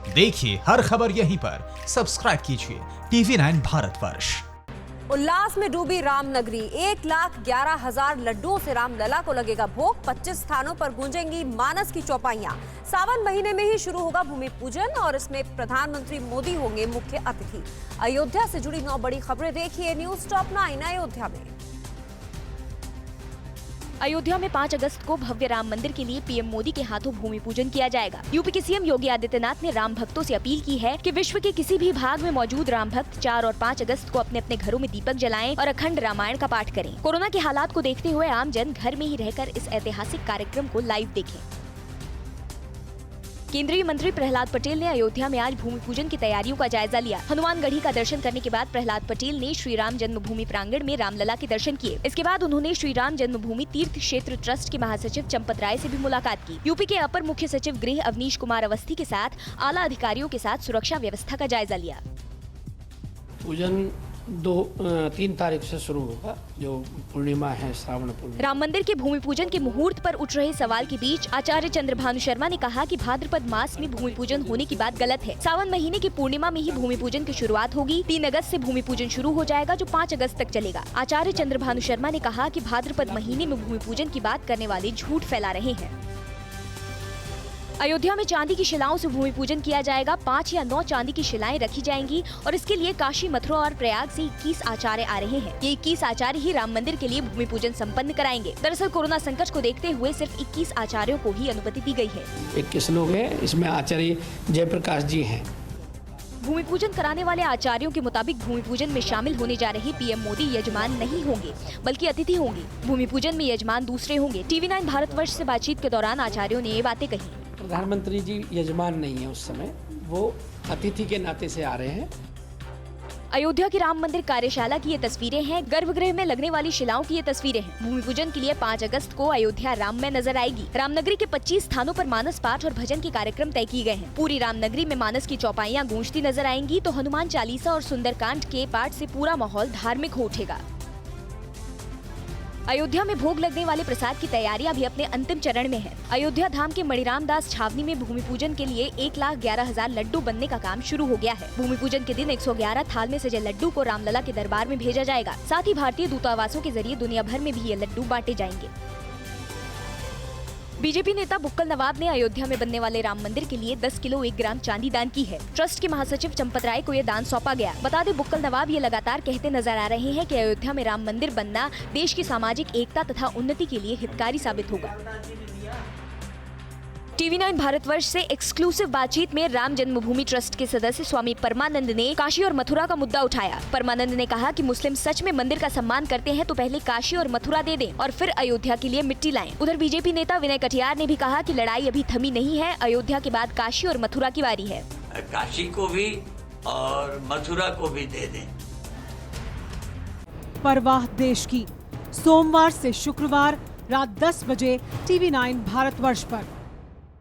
देखिए हर खबर यहीं पर, सब्सक्राइब कीजिए TV9 भारतवर्ष। उल्लास में डूबी रामनगरी, 1,11,000 लड्डुओं से रामलला को लगेगा भोग। 25 स्थानों पर गूंजेंगी मानस की चौपाइयां। सावन महीने में ही शुरू होगा भूमि पूजन और इसमें प्रधानमंत्री मोदी होंगे मुख्य अतिथि। अयोध्या से जुड़ी 9 बड़ी खबरें देखिए न्यूज टॉप 9 अयोध्या में। अयोध्या में 5 अगस्त को भव्य राम मंदिर के लिए पीएम मोदी के हाथों भूमि पूजन किया जाएगा। यूपी के सीएम योगी आदित्यनाथ ने राम भक्तों से अपील की है कि विश्व के किसी भी भाग में मौजूद राम भक्त 4 और 5 अगस्त को अपने अपने घरों में दीपक जलाएं और अखंड रामायण का पाठ करें। कोरोना के हालात को देखते हुए आम जन घर में ही रहकर इस ऐतिहासिक कार्यक्रम को लाइव देखें। केंद्रीय मंत्री प्रहलाद पटेल ने अयोध्या में आज भूमि पूजन की तैयारियों का जायजा लिया। हनुमानगढ़ी का दर्शन करने के बाद प्रहलाद पटेल ने श्री राम जन्मभूमि प्रांगण में रामलला के दर्शन किए। इसके बाद उन्होंने श्री राम जन्मभूमि तीर्थ क्षेत्र ट्रस्ट के महासचिव चंपत राय से भी मुलाकात की। यूपी के अपर मुख्य सचिव गृह अवनीश कुमार अवस्थी के साथ आला अधिकारियों के साथ सुरक्षा व्यवस्था का जायजा लिया। पूजन 3 तारीख से शुरू होगा, जो पूर्णिमा है, श्रावण पूर्णिमा। राम मंदिर के भूमि पूजन के मुहूर्त पर उठ रहे सवाल के बीच आचार्य चंद्रभानु शर्मा ने कहा कि भाद्रपद मास में भूमि पूजन होने की बात गलत है। सावन महीने की पूर्णिमा में ही भूमि पूजन की शुरुआत होगी। 3 अगस्त से भूमि पूजन शुरू हो जाएगा, जो 5 अगस्त तक चलेगा। आचार्य चंद्रभानु शर्मा ने कहा कि भाद्रपद महीने में भूमि पूजन की बात करने वाले झूठ फैला रहे हैं। अयोध्या में चांदी की शिलाओं से भूमि पूजन किया जाएगा। 5 या 9 चांदी की शिलाएं रखी जाएंगी और इसके लिए काशी, मथुरा और प्रयाग से 21 आचार्य आ रहे हैं। ये 21 आचार्य ही राम मंदिर के लिए भूमि पूजन संपन्न कराएंगे। दरअसल कोरोना संकट को देखते हुए सिर्फ 21 आचार्यों को ही अनुमति दी गई है। 21 लोग हैं, इसमें आचार्य जयप्रकाश जी हैं। भूमि पूजन कराने वाले आचार्यों के मुताबिक भूमि पूजन में शामिल होने जा रहे पीएम मोदी यजमान नहीं होंगे, बल्कि अतिथि होंगे। भूमि पूजन में यजमान दूसरे होंगे। TV9 भारतवर्ष से बातचीत के दौरान आचार्यों ने ये बातें कही। प्रधानमंत्री जी यजमान नहीं है उस समय, वो अतिथि के नाते से आ रहे हैं। अयोध्या की राम मंदिर कार्यशाला की ये तस्वीरें हैं। गर्भगृह में लगने वाली शिलाओं की ये तस्वीरें हैं। भूमि पूजन के लिए 5 अगस्त को अयोध्या राम में नजर आएगी। रामनगरी के 25 स्थानों पर मानस पाठ और भजन के कार्यक्रम तय किए गए हैं। पूरी रामनगरी में मानस की चौपाइयां गूंजती नजर आएंगी, तो हनुमान चालीसा और सुंदरकांड के पाठ से पूरा माहौल धार्मिक हो उठेगा। अयोध्या में भोग लगने वाले प्रसाद की तैयारियां भी अपने अंतिम चरण में है। अयोध्या धाम के मणिराम दास छावनी में भूमि पूजन के लिए 1,11,000 लड्डू बनने का काम शुरू हो गया है। भूमि पूजन के दिन 111 थाल में सजे लड्डू को रामलला के दरबार में भेजा जाएगा। साथ ही भारतीय दूतावासों के जरिए दुनिया भर में भी ये लड्डू बांटे जाएंगे। बीजेपी नेता बुक्कल नवाब ने अयोध्या में बनने वाले राम मंदिर के लिए 10 किलो 1 ग्राम चांदी दान की है। ट्रस्ट के महासचिव चंपत राय को ये दान सौंपा गया। बता दें, बुक्कल नवाब ये लगातार कहते नजर आ रहे हैं कि अयोध्या में राम मंदिर बनना देश की सामाजिक एकता तथा उन्नति के लिए हितकारी साबित होगा। TV9 भारतवर्ष से एक्सक्लूसिव बातचीत में राम जन्मभूमि ट्रस्ट के सदस्य स्वामी परमानंद ने काशी और मथुरा का मुद्दा उठाया। परमानंद ने कहा कि मुस्लिम सच में मंदिर का सम्मान करते हैं तो पहले काशी और मथुरा दे दें और फिर अयोध्या के लिए मिट्टी लाएं। उधर बीजेपी नेता विनय कटियार ने भी कहा कि लड़ाई अभी थमी नहीं है। अयोध्या के बाद काशी और मथुरा की बारी है। काशी को भी और मथुरा को भी दे दें। परवाह देश की, सोमवार से शुक्रवार रात 10 बजे TV9 भारतवर्ष पर।